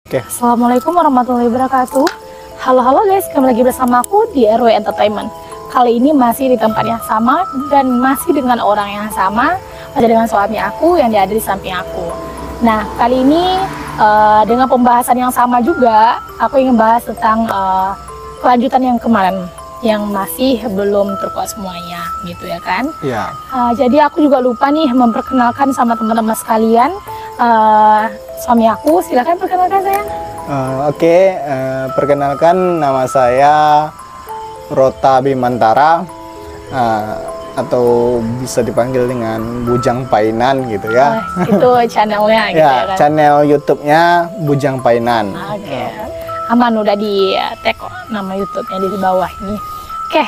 Oke. Assalamualaikum warahmatullahi wabarakatuh. Halo guys, kembali lagi bersama aku di RW Entertainment. Kali ini masih di tempat yang sama dan masih dengan orang yang sama, masih dengan suami aku yang ada di samping aku. Nah, kali ini dengan pembahasan yang sama juga, aku ingin bahas tentang kelanjutan yang kemarin yang masih belum terkuat semuanya, gitu ya kan? Ya. Jadi aku juga lupa nih memperkenalkan sama teman-teman sekalian. Suami aku, silakan perkenalkan sayang. Oke, perkenalkan nama saya Rota Bimantara, atau bisa dipanggil dengan Bujang Painan gitu ya. Itu channelnya gitu Ya, ya kan? channel YouTube-nya Bujang Painan. Oke. Aman, udah di tag kok nama YouTube-nya di bawah ini. Oke,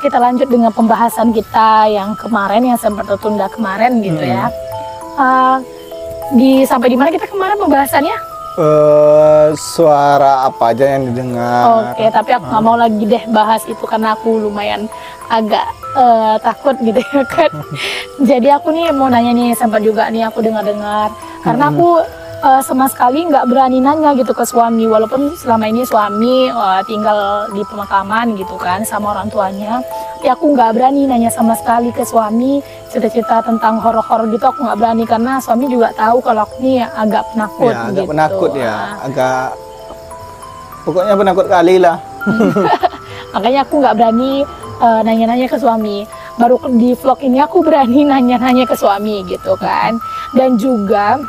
kita lanjut dengan pembahasan kita yang kemarin, yang sempat tertunda kemarin gitu ya. Sampai di mana kita kemarin pembahasannya? Suara apa aja yang didengar. Oke, tapi aku nggak mau lagi deh bahas itu karena aku lumayan agak takut gitu ya kan. Jadi aku nih mau nanya nih, sempat juga nih aku dengar-dengar karena aku sama sekali nggak berani nanya gitu ke suami, walaupun selama ini suami tinggal di pemakaman gitu kan sama orang tuanya, tapi aku nggak berani nanya sama sekali ke suami cerita-cerita tentang horor-horor gitu. Aku nggak berani karena suami juga tahu kalau aku nih agak penakut Ya, agak gitu. penakut ya, agak pokoknya penakut kali lah. Makanya aku nggak berani nanya-nanya ke suami. Baru di vlog ini aku berani nanya-nanya ke suami gitu kan. Dan juga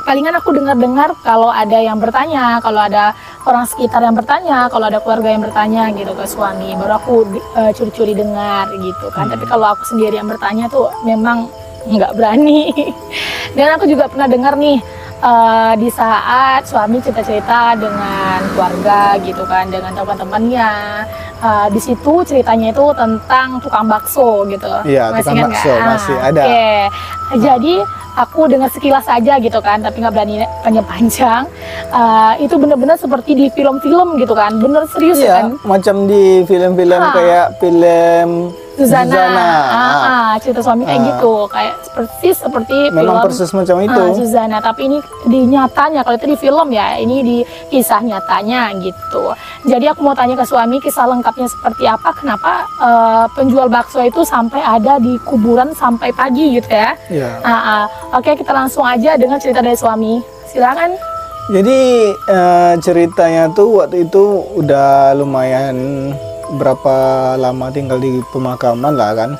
palingan aku dengar-dengar kalau ada yang bertanya, kalau ada orang sekitar yang bertanya, kalau ada keluarga yang bertanya gitu ke suami, baru aku curi-curi dengar gitu kan. Tapi kalau aku sendiri yang bertanya tuh memang nggak berani. Dan aku juga pernah dengar nih di saat suami cerita-cerita dengan keluarga gitu kan, dengan teman-temannya. Di situ ceritanya itu tentang tukang bakso gitu. Iya, tukang bakso masih ada. Oke. Jadi aku dengar sekilas saja gitu kan, tapi nggak berani panjang-panjang. Itu benar-benar seperti di film-film gitu kan, bener serius Iya, kan? macam di film-film kayak film Suzana. Cerita suami kayak gitu, kayak persis seperti memang film persis macam itu. Suzana, tapi ini di nyatanya. Kalau itu di film ya, ini di kisah nyatanya gitu. Jadi aku mau tanya ke suami, kisah lengkapnya seperti apa, kenapa penjual bakso itu sampai ada di kuburan sampai pagi gitu ya. Iya. Oke, kita langsung aja dengan cerita dari suami. Silakan. Jadi ceritanya tuh waktu itu udah lumayan berapa lama tinggal di pemakaman lah kan.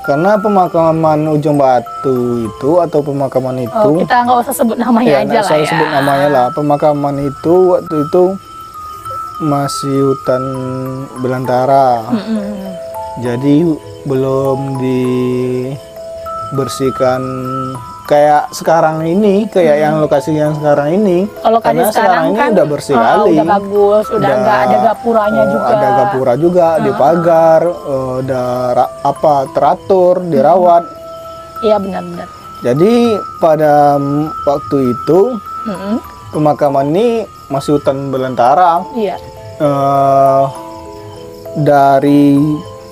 Karena pemakaman Ujung Batu itu atau pemakaman itu, Kita nggak usah sebut namanya aja nggak lah usah ya. sebut namanya lah. Pemakaman itu waktu itu masih hutan belantara. Jadi belum dibersihkan kayak sekarang ini, kayak yang lokasi yang sekarang ini. Kalau Karena sekarang ini kan udah bersih kali. udah bagus, udah nggak ada gapuranya juga. Ada gapura juga, dipagar, udah teratur, dirawat. Iya, benar-benar. Jadi pada waktu itu pemakaman ini masih hutan belantara. Iya. Dari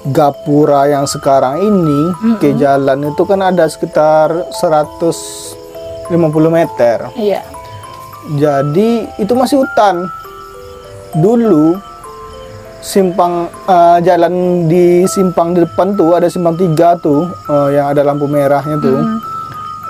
gapura yang sekarang ini ke jalan itu kan ada sekitar 150 meter. Iya. Jadi itu masih hutan. Dulu simpang jalan di simpang di depan tuh ada simpang 3 tuh yang ada lampu merahnya tuh.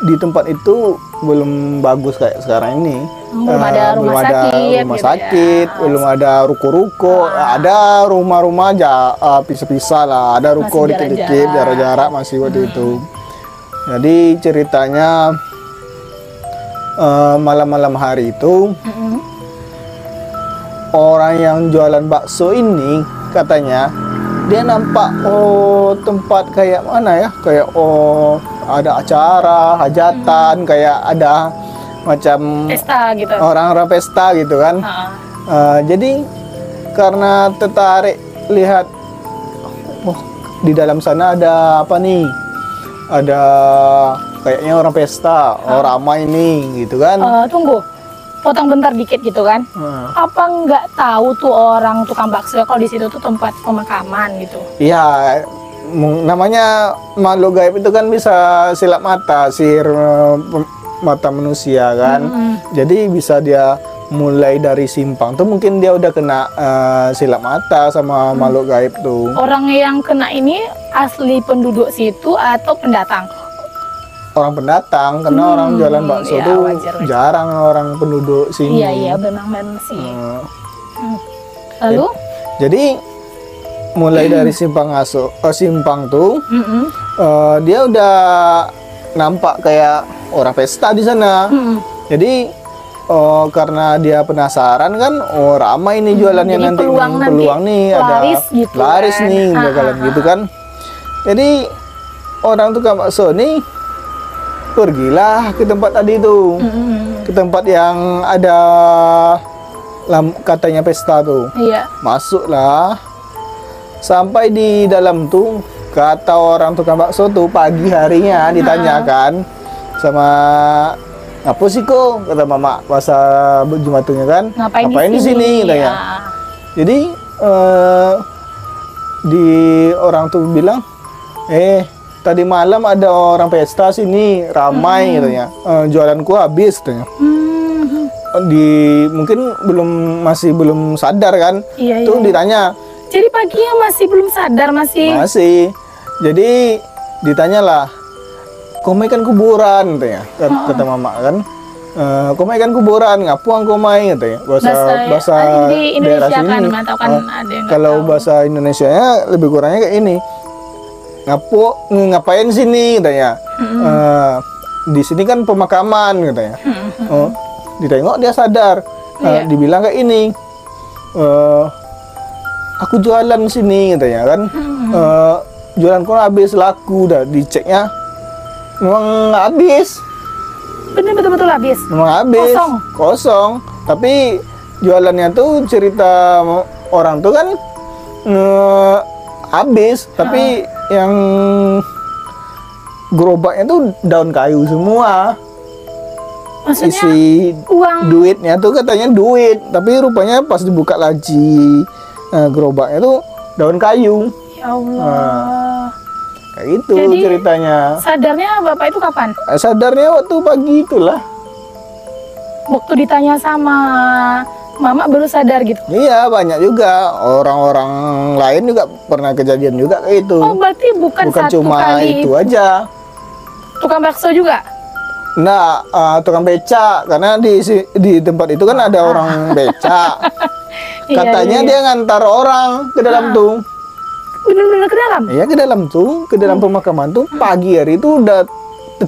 Di tempat itu belum bagus kayak sekarang ini. Belum ada rumah sakit, rumah gitu sakit, ya. belum ada ruko-ruko. Ada rumah-rumah aja pisah-pisah lah. Ada ruko Masih dikit-dikit, jarak-jarak masih waktu itu. Jadi ceritanya malam-malam hari itu orang yang jualan bakso ini katanya dia nampak tempat kayak mana ya, kayak ada acara hajatan, kayak ada macam Pesta gitu. orang-orang pesta gitu kan. Jadi karena tertarik lihat, di dalam sana ada apa nih, ada kayaknya orang pesta, ramai nih gitu kan. Tunggu, potong bentar dikit gitu kan. Apa nggak tahu tuh orang tukang bakso kalau di situ tuh tempat pemakaman gitu? Iya, namanya makhluk gaib itu kan bisa silap mata, sihir mata manusia kan. Jadi bisa dia mulai dari simpang tuh mungkin dia udah kena silap mata sama makhluk gaib tuh. Orang yang kena ini asli penduduk situ atau pendatang? Orang pendatang, karena orang jualan bakso ya, tuh wajar. jarang orang penduduk sini. Iya memang sih. Hmm. Lalu? Jadi mulai dari simpang tuh dia udah nampak kayak orang pesta di sana. Jadi karena dia penasaran kan, ramai nih jualannya jadi nanti, peluang nih laris ada gitu laris kan. nih bakalan gitu kan. Jadi orang tukang bakso nih pergilah ke tempat tadi tuh, ke tempat yang ada katanya pesta tuh. Iya. Masuklah, sampai di dalam tuh kata orang tukang bakso tuh pagi harinya ditanyakan sama apa sih kok, kata mama bahasa Jumatunya kan, Ngapain di sini katanya. Ya. Jadi di orang tuh bilang, tadi malam ada orang pesta sini ramai katanya, jualanku habis katanya. Mungkin masih belum sadar kan. Iya, Tuh iya. ditanya, Jadi paginya masih belum sadar masih. jadi ditanyalah, komai kan kuburan katanya, kata mama kan. Komai kan kuburan, ngapuang komai katanya. Bahasa di daerah Indonesia kan, sini. atau kan ada yang nggak Kalau tahu. bahasa Indonesianya lebih kurangnya kayak ini. Ngapain sini katanya. Di sini kan pemakaman katanya. Ditengok dia sadar. Iya. Dibilang kayak ini. Aku jualan sini katanya kan. Jualanku habis laku dah, diceknya memang habis. Bener betul-betul habis. Memang habis. Kosong. Tapi jualannya tuh cerita orang tuh kan habis, tapi yang gerobaknya tuh daun kayu semua. Maksudnya Isi uang. duitnya tuh katanya duit, tapi rupanya pas dibuka laci gerobaknya tuh daun kayu. Ya Allah. Kayak gitu Jadi, ceritanya. Sadarnya Bapak itu kapan? Sadarnya waktu pagi itulah. Waktu ditanya sama Mama baru sadar gitu. Iya, banyak juga orang-orang lain juga pernah kejadian juga kayak itu. Oh, berarti bukan satu cuma kali itu aja. tukang bakso juga? Nah, tukang beca, karena di tempat itu kan ada orang beca. Katanya Iya. dia ngantar orang ke dalam tuh. Bener-bener ke dalam? Iya, ke dalam tuh, ke dalam pemakaman tuh. Pagi hari itu udah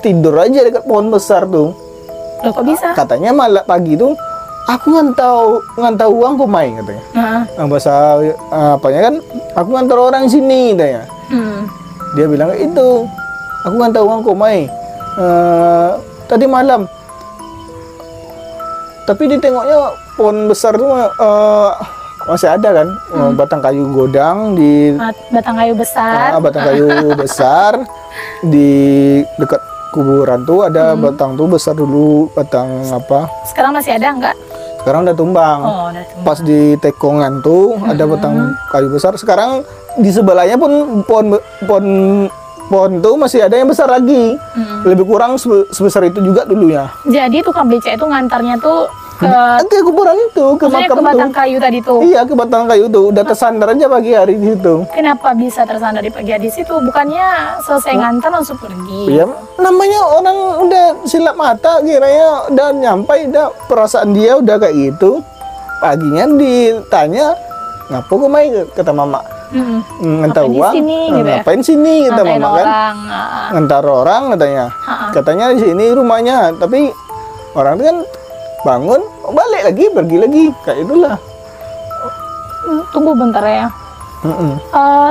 tidur aja dekat pohon besar tuh. Loh, kok bisa? Katanya malah pagi tuh, aku ngantau uang kok main katanya. Bahasa apanya kan, aku ngantar orang sini katanya. Dia bilang kayak itu, aku ngantau uang kok main. Tadi malam. Tapi ditengoknya pohon besar tuh masih ada kan, batang kayu godang di Batang kayu besar. batang kayu besar di dekat kuburan tuh ada batang tuh besar dulu, batang apa? Sekarang masih ada nggak? Sekarang udah tumbang. Oh, udah tumbang. Pas di tekongan tuh ada batang kayu besar. Sekarang di sebelahnya pun pohon tuh masih ada yang besar lagi. Lebih kurang sebesar itu juga dulunya. Jadi tukang beca itu ngantarnya tuh ke Ke kuburan itu, ke maksudnya makam ke batang tuh. kayu tadi tuh. Iya, ke batang kayu tuh. Udah tersandar aja pagi hari di situ. Kenapa bisa tersandar di pagi hari situ? Bukannya selesai ngantar langsung pergi? Iya, namanya orang udah silap mata, kiranya udah nyampai, udah perasaan dia udah kayak gitu. Paginya ditanya, ngapa kok main, kata mama. Ngantar Ngapain di uang, sini, gitu ya? ngapain sini, kata Ngantain mama kan. orang. Ngantar orang katanya. Katanya di sini rumahnya, tapi orang itu kan bangun, balik lagi, pergi lagi, kayak itulah. Tunggu bentar ya.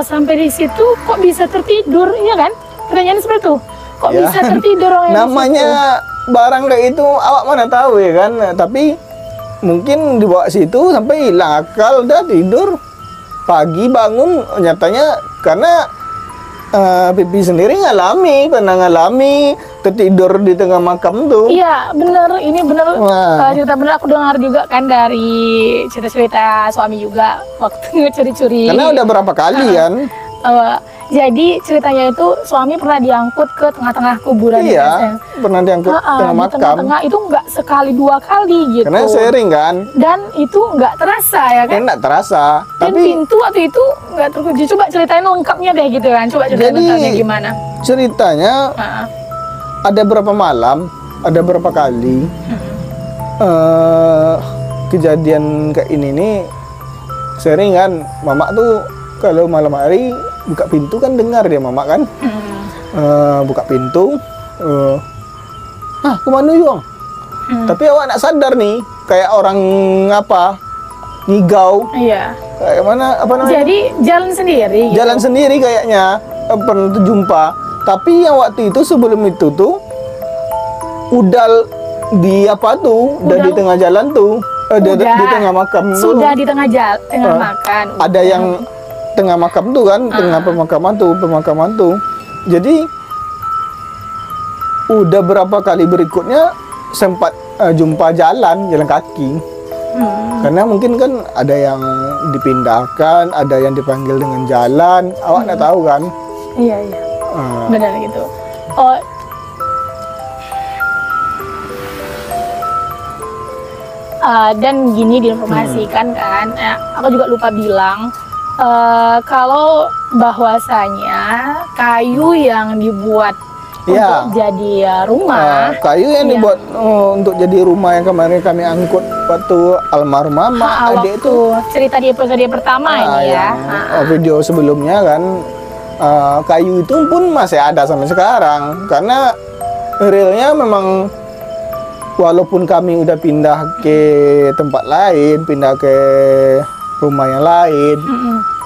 Sampai di situ kok bisa tertidur, iya kan? Pertanyaan seperti itu. Kok Ya, bisa tertidur orang yang di namanya barang kayak itu awak mana tahu ya kan, tapi mungkin dibawa situ sampai hilang akal, udah tidur. Pagi bangun nyatanya karena Pipi sendiri pernah ngalami tertidur di tengah makam tuh. situ? Iya, bener. Ini bener. Wah. Cerita bener aku dengar juga kan dari cerita-cerita suami juga waktu curi-curi. Karena udah berapa kali kan. Jadi ceritanya itu suami pernah diangkut ke tengah-tengah kuburan. Iya, pernah diangkut tengah di makam. tengah-tengah itu nggak sekali 2 kali gitu. Karena sering kan, Dan itu nggak terasa ya kan? enak terasa. Dan Tapi pintu waktu itu nggak terkunci. Coba ceritain lengkapnya deh gitu kan. Coba ceritain Jadi- lengkapnya gimana. ceritanya Heeh. ada berapa malam, ada berapa kali kejadian kayak ini nih sering kan. Mama tuh kalau malam hari buka pintu kan dengar dia mama kan. Buka pintu, kemana Yuang? Tapi awak nak sadar nih, kayak orang apa, ngigau, Iya. kayak mana, apa namanya? Jadi jalan sendiri. Gitu. Jalan sendiri kayaknya, pernah tuh jumpa. Tapi yang waktu itu sebelum itu tuh, udal di apa tuh, udah di tengah jalan tuh, di tengah makam tuh. Sudah di tengah tengah makan. Ada yang tengah makam tuh kan, tengah pemakaman tuh. Jadi udah berapa kali berikutnya sempat jumpa jalan kaki. Karena mungkin kan ada yang dipindahkan, ada yang dipanggil dengan jalan. Awak nggak tahu kan? Iya. Benar gitu. Oh. Dan gini diinformasikan kan, aku juga lupa bilang kalau bahwasanya kayu yang dibuat Iya. untuk jadi rumah, Kayu yang iya. dibuat untuk jadi rumah yang kemarin kami angkut waktu almarhum mama adik waktu itu. cerita di episode pertama ini ya. Yang video sebelumnya kan, kayu itu pun masih ada sampai sekarang. Karena realnya memang walaupun kami udah pindah ke tempat lain, pindah ke rumah yang lain,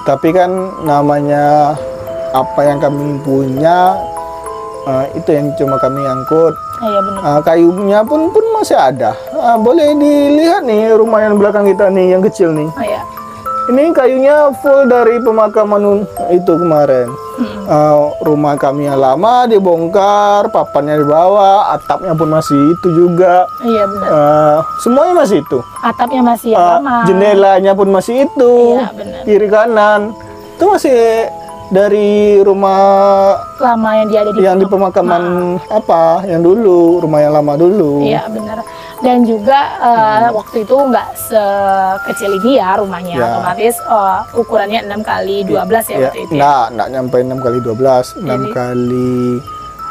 tapi kan namanya apa yang kami punya, itu yang cuma kami angkut. Iya benar. Kayunya pun masih ada. Boleh dilihat nih rumah yang belakang kita nih, yang kecil nih. Oh, iya. Ini kayunya full dari pemakaman itu kemarin. Rumah kami yang lama dibongkar, papannya dibawa, atapnya pun masih itu juga. Iya benar. Semuanya masih itu. Atapnya masih yang lama. Jendelanya pun masih itu. Iya, benar. Kiri kanan. Itu masih dari rumah Lama yang dia ada di yang di pemakaman apa? Yang dulu, rumah yang lama dulu. Iya benar. Dan juga waktu itu nggak sekecil ini ya rumahnya, Ya. otomatis ukurannya 6 kali 12 ya waktu itu. Ya? Nggak nyampe 6 kali 12, 6 Jadi- kali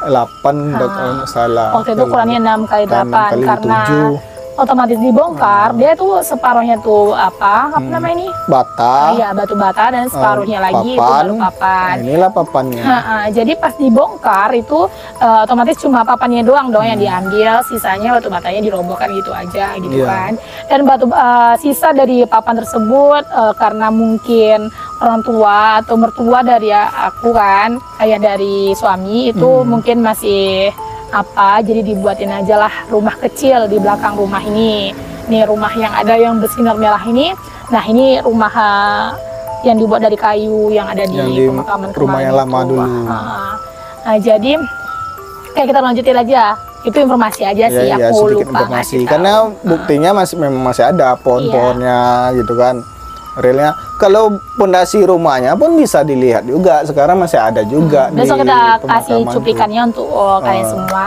8 kalau nggak salah. Waktu itu ukurannya 6 kali 8 6 kali karena 7. otomatis dibongkar, dia tuh separuhnya tuh apa namanya ini? Bata. Iya, batu bata dan separuhnya lagi itu papan. baru papan. Nah, inilah papannya. Jadi pas dibongkar itu otomatis cuma papannya doang yang diambil, sisanya batu batanya dirobohkan gitu aja gitu Iya. kan. Dan sisa dari papan tersebut karena mungkin orang tua atau mertua dari aku kan, ayah dari suami itu mungkin masih jadi dibuatin aja lah rumah kecil di belakang rumah ini. Nih rumah yang ada yang bersinar merah ini. Nah ini rumah yang dibuat dari kayu yang ada Yang di pemakaman rumah yang lama itu. dulu. Nah, jadi kayak kita lanjutin aja. Itu informasi aja sih, Iya, aku sedikit lupa informasi. ngasih tahu. Karena buktinya memang masih ada pohon-pohonnya gitu kan. Realnya kalau pondasi rumahnya pun bisa dilihat juga. Sekarang masih ada juga di Besok kita kasih pemakaman cuplikannya untuk kalian semua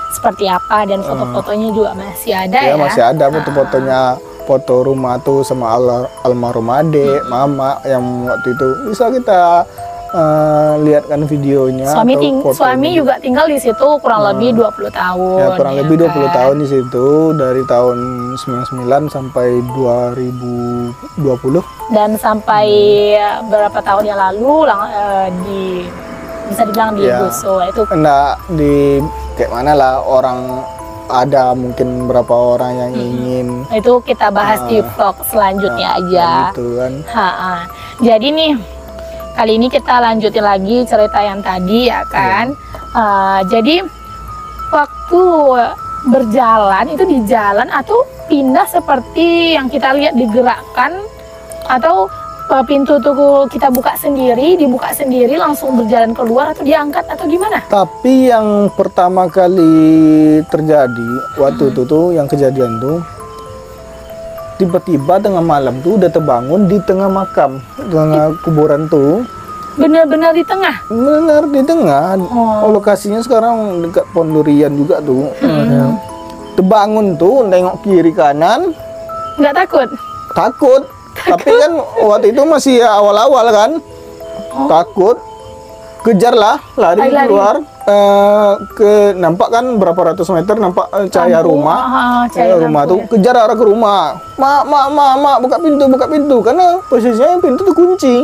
seperti apa, dan foto-fotonya juga masih ada tuh. ya. Ya, masih ada foto-fotonya, foto rumah tuh sama almarhum adik, mama yang waktu itu bisa kita lihatkan videonya. Suami, atau fotonya. suami juga tinggal di situ kurang lebih 20 tahun. Ya, kurang lebih 20 kan? tahun di situ dari tahun 99 sampai 2020. Dan sampai berapa tahun yang lalu bisa dibilang di Ya. Guso itu. Enggak di kayak mana lah, orang ada mungkin berapa orang yang ingin Itu kita bahas di vlog selanjutnya aja. gitu kan. Jadi nih kali ini kita lanjutin lagi cerita yang tadi ya kan. Jadi waktu berjalan itu di jalan atau pindah seperti yang kita lihat digerakkan, atau pintu tuh kita buka sendiri, dibuka sendiri langsung berjalan keluar, atau diangkat atau gimana? Tapi yang pertama kali terjadi waktu itu tuh, yang kejadian tuh tiba-tiba tengah malam tuh udah terbangun di tengah makam, tengah kuburan tuh. Benar-benar di tengah. Benar di tengah. Oh. Lokasinya sekarang dekat pohon durian juga tuh. Terbangun tuh, nengok kiri kanan, Nggak takut? takut. Tapi kan waktu itu masih awal-awal kan, takut. Kejarlah, lari Lari-lari. keluar. Nampak kan berapa ratus meter, nampak cahaya Lampu, rumah. cahaya Rumah lampu, tuh, ya. kejar arah ke rumah. Mak, buka pintu. Karena posisinya pintu tuh kunci.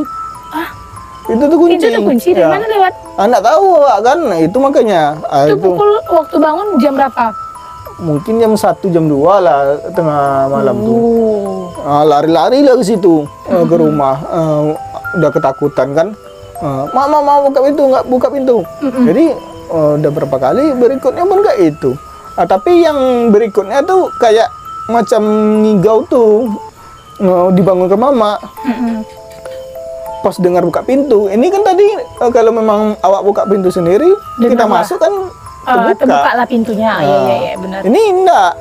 Pintu tuh kunci. Pintu tuh kunci, dari Ya. mana lewat? Nggak tahu kan, nah, itu makanya. Itu pukul waktu bangun jam berapa? Mungkin jam 1, jam 2 lah, tengah malam tuh. Oh. Lari-lari lah ke situ, ke rumah. Udah ketakutan kan. Mak, buka pintu. Jadi udah berapa kali berikutnya pun kayak itu. Tapi yang berikutnya tuh kayak macam ngigau tuh, dibangun ke mama. Pas dengar buka pintu, ini kan tadi kalau memang awak buka pintu sendiri, kita Dengar lah. masuk kan Terbuka lah pintunya. Iya, benar. Ini enggak,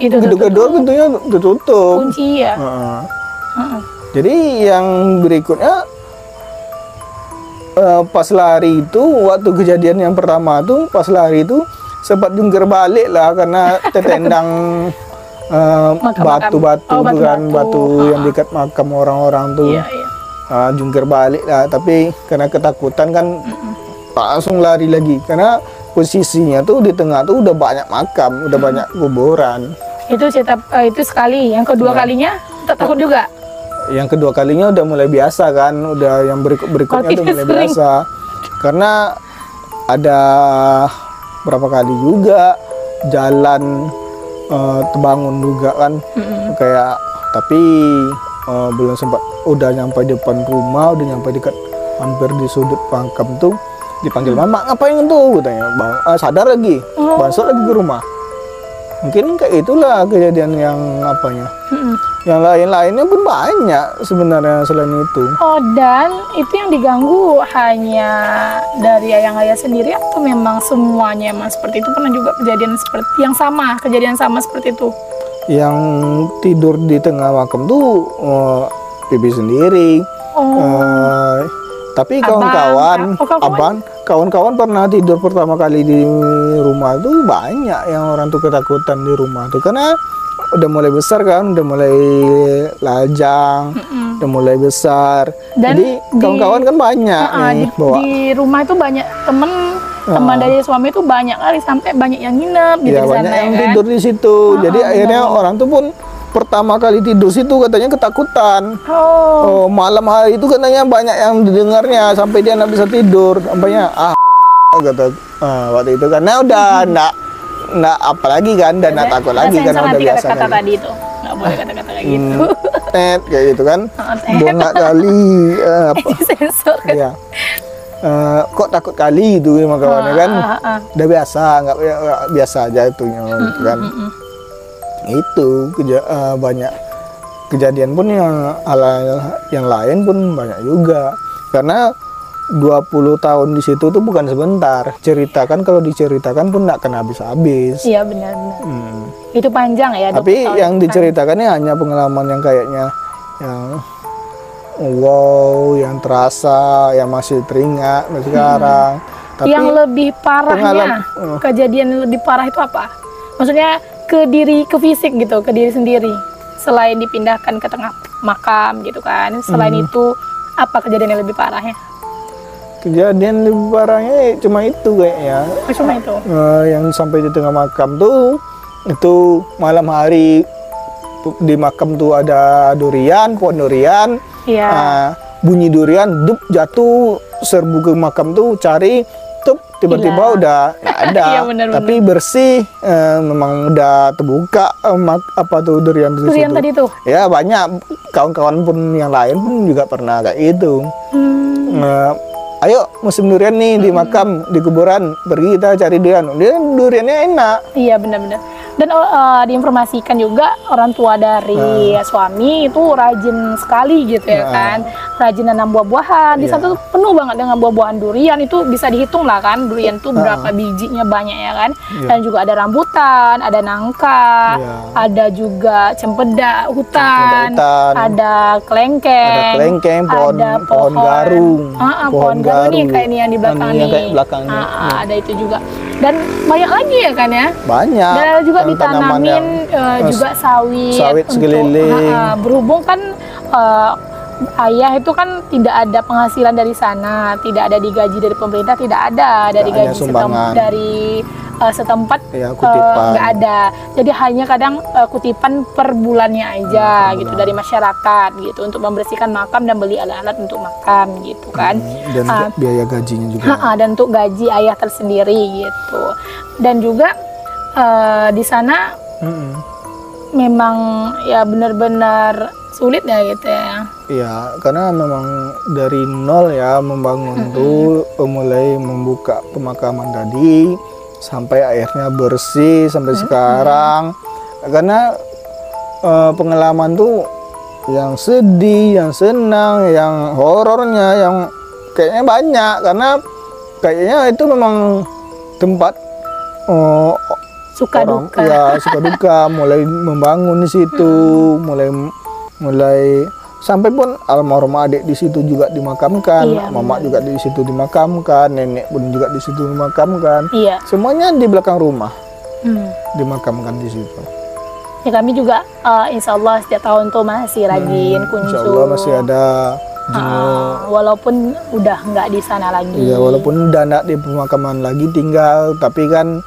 Itu gedor-gedor pintunya tertutup. Kunci ya. Jadi yang berikutnya pas lari itu, waktu kejadian yang pertama tuh, pas lari itu sempat jungkir balik lah karena tertendang batu-batu Oh, tuh kan, batu-batu. batu yang dekat makam orang-orang tuh. Iya. Jungkir balik lah, tapi karena ketakutan kan langsung lari lagi karena posisinya tuh di tengah tuh udah banyak makam, udah banyak kuburan. Itu itu sekali. Yang kedua kalinya tak takut juga. Yang kedua kalinya udah mulai biasa kan, udah yang berikutnya udah tidak mulai sering. biasa karena ada berapa kali juga jalan terbangun juga kan, kayak tapi belum sempat, udah nyampe depan rumah, udah nyampe dekat hampir di sudut makam tuh dipanggil mama, ngapain tuh katanya, bang sadar lagi, masuk lagi ke rumah. Mungkin kayak itulah kejadian yang apanya. Yang lain-lainnya pun banyak sebenarnya selain itu. Oh, dan itu yang diganggu hanya dari ayah sendiri atau memang semuanya emang seperti itu? Pernah juga kejadian seperti yang sama, kejadian sama seperti itu? Yang tidur di tengah makam tuh bibi sendiri. Tapi Abang, kawan-kawan pernah tidur pertama kali di rumah tuh banyak yang orang tuh ketakutan di rumah tuh karena udah mulai besar kan, udah mulai lajang, udah mulai besar. Dan jadi kawan-kawan kan banyak nih bawa. Di rumah itu banyak teman dari suami itu banyak kali, sampai banyak yang nginep gitu Ya di banyak sana, yang ya kan? tidur di situ. Jadi akhirnya orang tuh pun pertama kali tidur situ katanya ketakutan. Oh, Malam hari itu katanya banyak yang didengarnya sampai dia nggak bisa tidur, sampainya kata waktu itu karena udah nggak apa lagi kan, dan nggak takut lagi sensor karena udah nanti biasa kata-kata kali. tadi itu nggak boleh kata-kata kayak gitu. Kayak gitu kan, Tet. bongak kali apa Sensor kan. ya. Kok takut kali itu sama kawannya kan, udah biasa, nggak biasa aja itunya gitu kan. Itu banyak kejadian pun yang lain pun banyak juga karena 20 tahun di situ tuh bukan sebentar. Ceritakan, kalau diceritakan pun nggak akan habis-habis. Iya, benar-benar. Itu panjang ya. 20 Tapi tahun yang kan. diceritakannya hanya pengalaman yang kayaknya yang wow, yang terasa, yang masih teringat sampai sekarang. Tapi yang lebih parahnya, kejadian yang lebih parah itu apa? Maksudnya ke fisik gitu, ke diri sendiri. Selain dipindahkan ke tengah makam gitu kan. Selain itu, apa kejadian yang lebih parahnya? kejadian lebih parahnya cuma itu kayaknya. Cuma itu. Yang sampai di tengah makam tuh, itu malam hari di makam tuh ada durian, pohon durian. Iya. Bunyi durian, dup jatuh, serbu ke makam tuh cari, tup tiba-tiba udah nggak ada. Iya, benar-benar. Tapi bersih, memang udah terbuka apa tuh durian di Durian situ. tadi tuh. Ya banyak kawan-kawan pun yang lain pun juga pernah kayak itu. Ayo musim durian nih di makam, di kuburan, pergi kita cari durian. Duriannya enak. Iya, benar-benar. Dan diinformasikan juga orang tua dari suami itu rajin sekali gitu ya kan, rajin nanam buah-buahan. Di sana tuh penuh banget dengan buah-buahan durian, itu bisa dihitung lah kan, durian tuh berapa bijinya banyak ya kan. Dan juga ada rambutan, ada nangka, ada juga cempedak hutan, ada kelengkeng, pohon garung, pohon garung nih kayak ini yang di belakang nih. Ada itu juga. Dan banyak lagi ya kan ya. Banyak. Dan ada juga ditanamin juga sawit sekeliling. Berhubung kan ayah itu kan tidak ada penghasilan dari sana, tidak ada digaji dari pemerintah, tidak ada dari gaji dari setempat, nggak ada. Jadi hanya kadang kutipan per bulannya aja gitu dari masyarakat gitu untuk membersihkan makam dan beli alat-alat untuk makam gitu kan. Dan biaya gajinya juga. Dan untuk gaji ayah tersendiri gitu. Dan juga di sana memang ya benar-benar sulit ya gitu ya. Iya, karena memang dari nol ya membangun tuh mulai membuka pemakaman tadi sampai akhirnya bersih sampai sekarang. Karena pengalaman tuh yang sedih, yang senang, yang horornya, yang kayaknya banyak, karena kayaknya itu memang tempat suka duka. Ya, suka duka mulai membangun di situ, mulai sampai pun almarhum adik di situ juga dimakamkan, mama juga di situ dimakamkan, nenek pun juga di situ dimakamkan. Semuanya di belakang rumah dimakamkan di situ. Ya kami juga insya Allah setiap tahun tuh masih rajin kunjung. Insya Allah masih ada walaupun udah nggak di sana lagi. Iya, walaupun udah nggak di pemakaman lagi tinggal, tapi kan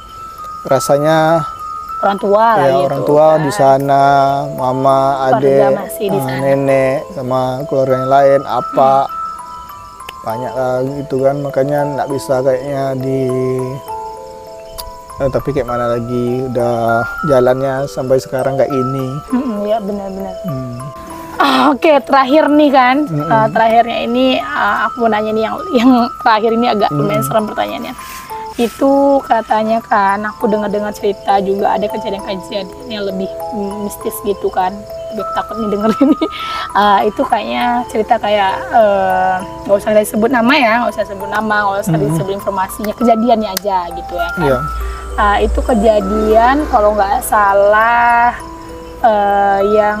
rasanya orang tua ya, gitu, orang tua kan. Di sana, mama, adik, nenek, sama keluarga yang lain, banyak lah gitu kan, makanya nggak bisa kayaknya tapi kayak mana lagi, udah jalannya sampai sekarang kayak ini. Ya benar-benar. Oke, terakhir nih kan, terakhirnya ini aku mau nanya nih yang terakhir ini agak lumayan serem pertanyaannya. Itu katanya kan aku dengar-dengar cerita juga ada kejadian-kejadian yang lebih mistis gitu kan, lebih takut nih denger ini. Itu kayaknya cerita kayak nggak usah disebut nama ya, nggak usah sebut nama, nggak usah disebut informasinya, kejadiannya aja gitu ya kan. Itu kejadian kalau nggak salah yang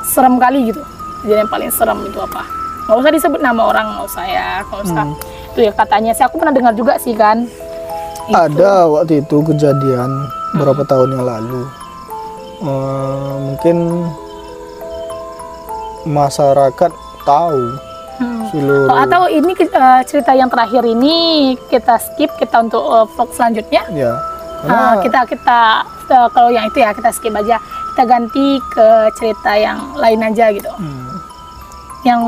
serem kali gitu, kejadian yang paling serem itu apa? Nggak usah disebut nama orang, nggak usah ya, nggak usah. Itu ya katanya sih, aku pernah dengar juga sih kan. Ada waktu itu kejadian berapa tahun yang lalu, mungkin masyarakat tahu seluruh. Atau ini cerita yang terakhir ini kita skip, kita untuk vlog selanjutnya. Ya. Kita kalau yang itu ya kita skip aja, kita ganti ke cerita yang lain aja gitu, yang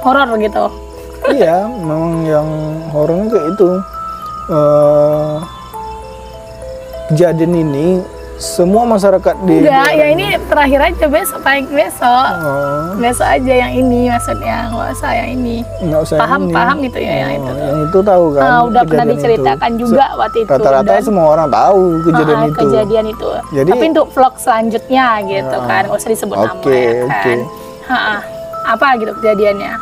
horor gitu. Iya, memang yang horornya kayak itu. Kejadian ini semua masyarakat enggak, ya ini terakhir aja, besok besok aja yang ini, maksudnya nggak usah yang ini. Nggak usah paham itu ya, yang itu. Yang itu tahu kan? Udah pernah diceritakan itu juga waktu itu. Rata-rata semua orang tahu kejadian itu. Jadi, tapi untuk vlog selanjutnya gitu kan, nggak usah disebut nama ya kan. Apa gitu kejadiannya?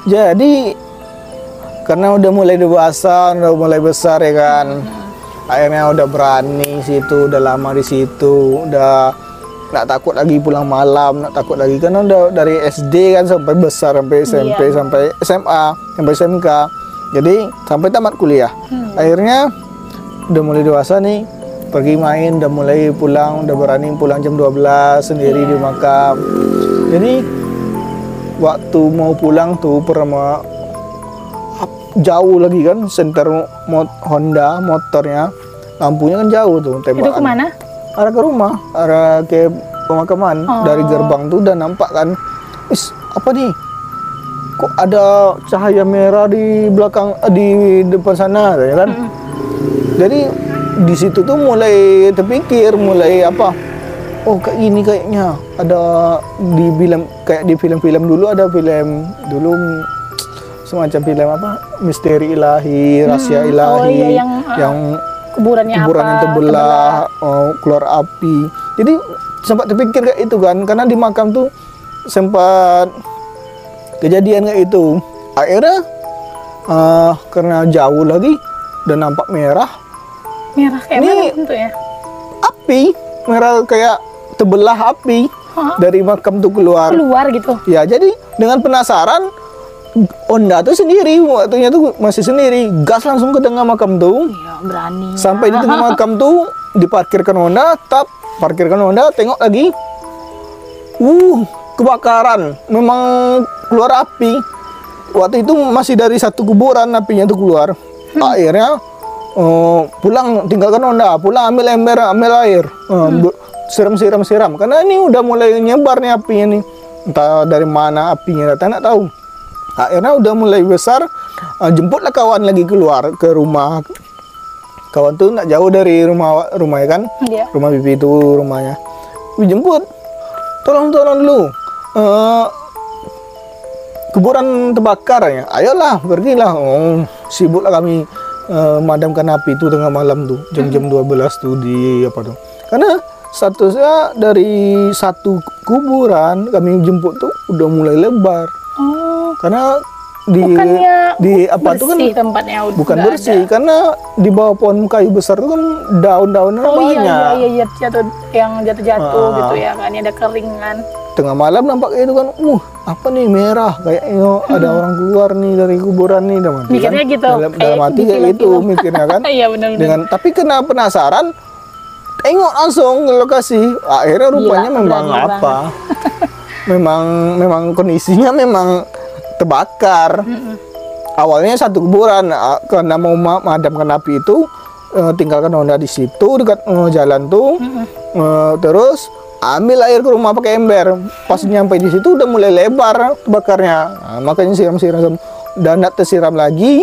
Jadi karena udah mulai dewasa, udah mulai besar ya kan, akhirnya udah berani situ, udah lama di situ, udah nggak takut lagi pulang malam, nggak takut lagi, karena udah dari SD kan sampai besar, sampai SMP, sampai SMA, sampai SMK, jadi sampai tamat kuliah. Akhirnya udah mulai dewasa nih, pergi main, udah mulai pulang, udah berani pulang jam 12 sendiri di makam. Jadi waktu mau pulang tuh pernah jauh lagi kan, senter Honda motornya, lampunya kan jauh tuh tembakan. Itu kemana? Arah ke rumah, arah ke pemakaman. Dari gerbang tuh udah nampak kan, apa nih? Kok ada cahaya merah di belakang, di depan sana, ya kan? Jadi di situ tuh mulai terpikir, mulai apa? Oh kayak ini kayaknya ada di film, kayak di film-film dulu, ada film dulu semacam film apa, misteri ilahi, rahasia ilahi, yang kuburannya kuburan apa yang terbelah, keluar api. Jadi sempat terpikir kayak itu kan, karena di makam tuh sempat kejadian kayak itu. Akhirnya karena jauh lagi dan nampak merah, merah kayak Ini- mana bentuknya? api merah kayak terbelah api Hah? dari makam tuh keluar. Keluar gitu. Ya jadi dengan penasaran, Onda tuh sendiri waktunya tuh masih sendiri, gas langsung ke tengah makam tuh. Iya, berani. Sampai di tengah makam tuh diparkirkan Honda, parkirkan Honda, tengok lagi. Kebakaran. Memang keluar api. Waktu itu masih dari satu kuburan apinya tuh keluar. Akhirnya pulang, tinggalkan Honda, pulang ambil ember, ambil air. Siram. Karena ini udah mulai nyebar nih apinya nih. Entah dari mana apinya datang, nggak tahu. Akhirnya udah mulai besar, jemputlah kawan lagi keluar ke rumah. Kawan tuh nggak jauh dari rumahnya kan, Iya. rumah bibi itu rumahnya. Jemput, tolong dulu, kuburan terbakar ya. Ayolah, pergilah. Sibuklah kami madamkan api itu tengah malam tuh, jam-jam 12 tuh di apa tuh. Karena statusnya dari satu kuburan kami jemput tuh udah mulai lebar. Oh, Karena bukannya di apa tuh kan bersih tempatnya udah bukan nggak bersih, ada. karena di bawah pohon kayu besar tuh kan daun-daunnya Oh banyak. iya, jatuh yang jatuh Ah. gitu ya kan, ada keringan. Tengah malam nampak itu kan, apa nih merah, kayaknya ada orang keluar nih dari kuburan nih, dalam hati Mikirnya kan? gitu, dalam kayak hati di kayak gitu film-film. mikirnya kan. Iya benar-benar. Dengan tapi kena penasaran, tengok langsung ke lokasi. Akhirnya rupanya Gila, memang berani apa? memang kondisinya memang terbakar. Awalnya satu kuburan, karena mau memadamkan api itu, tinggalkan Honda di situ dekat jalan tuh. Terus ambil air ke rumah pakai ember. Pas nyampe di situ udah mulai lebar bakarnya. Makanya siram-siram dan tidak tersiram lagi.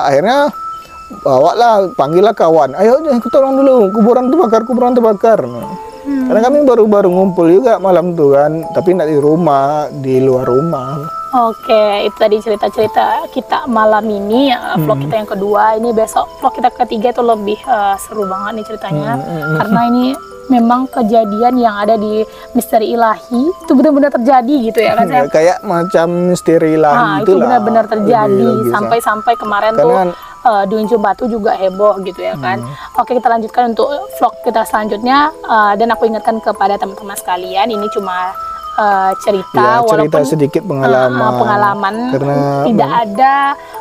Akhirnya panggillah kawan. Ayo tolong dulu, kuburan terbakar. Karena kami baru-baru ngumpul juga malam tuh kan, tapi tidak di rumah, di luar rumah. Oke, itu tadi cerita-cerita kita malam ini, vlog kita yang kedua. Ini besok vlog kita ketiga itu lebih seru banget nih ceritanya, karena ini memang kejadian yang ada di Misteri Ilahi itu benar-benar terjadi gitu ya kan? Ya, kayak macam misteri ilahi Itu itulah. benar-benar terjadi Logis-logis. sampai kemarin Karena- tuh di Ujung Batu juga heboh gitu ya kan. Oke, kita lanjutkan untuk vlog kita selanjutnya, dan aku ingatkan kepada teman-teman sekalian, ini cuma cerita, Ya, cerita walaupun sedikit pengalaman. pengalaman, Karena tidak ada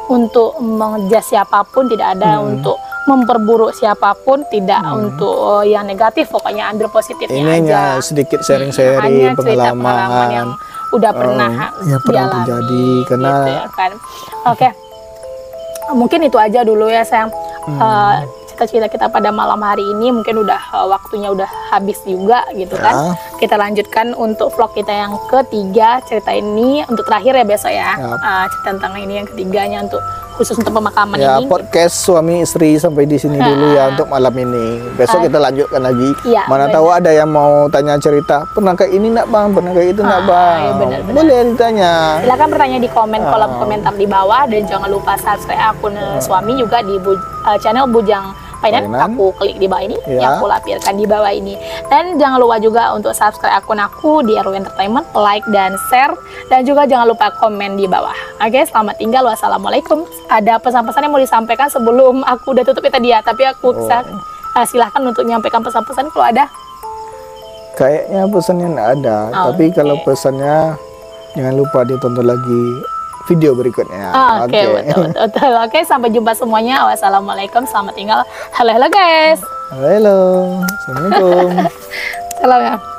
untuk mengejas siapapun, tidak ada untuk memperburuk siapapun, tidak untuk yang negatif, pokoknya ambil positifnya ini hanya aja. sedikit Hanya sharing-sharing cerita pengalaman yang udah pernah yang pernah dialami, terjadi, karena gitu ya kan. Oke, mungkin itu aja dulu ya sayang. Cerita-cerita kita pada malam hari ini mungkin udah waktunya udah habis juga gitu kan. Kita lanjutkan untuk vlog kita yang ketiga, cerita ini untuk terakhir ya besok ya. Yap. Cerita tentang ini yang ketiganya untuk khusus untuk pemakaman ya ini. podcast suami istri sampai di sini dulu ya untuk malam ini. Besok kita lanjutkan lagi. Iya, Mana benar. tahu ada yang mau tanya cerita, pernah kayak ini nak bang, pernah kayak itu nak bang. iya, benar-benar. Boleh ditanya. Silakan bertanya di kolom komentar di bawah, dan jangan lupa subscribe akun suami juga di channel Bujang Painan. Painan. Aku klik di bawah ini, Ya. yang aku lampirkan di bawah ini. Dan jangan lupa juga untuk subscribe akun aku di RW Entertainment, like dan share, dan juga jangan lupa komen di bawah. Oke, selamat tinggal, wassalamualaikum. Ada pesan-pesan yang mau disampaikan sebelum aku udah tutup tadi ya, tapi aku silahkan untuk menyampaikan pesan-pesan kalau ada. Kayaknya pesannya nggak ada, tapi Oke. kalau pesannya jangan lupa ditonton lagi video berikutnya. Oke, betul. Oke, sampai jumpa semuanya. Wassalamualaikum, selamat tinggal. Halo guys. Halo, assalamualaikum. Salam ya.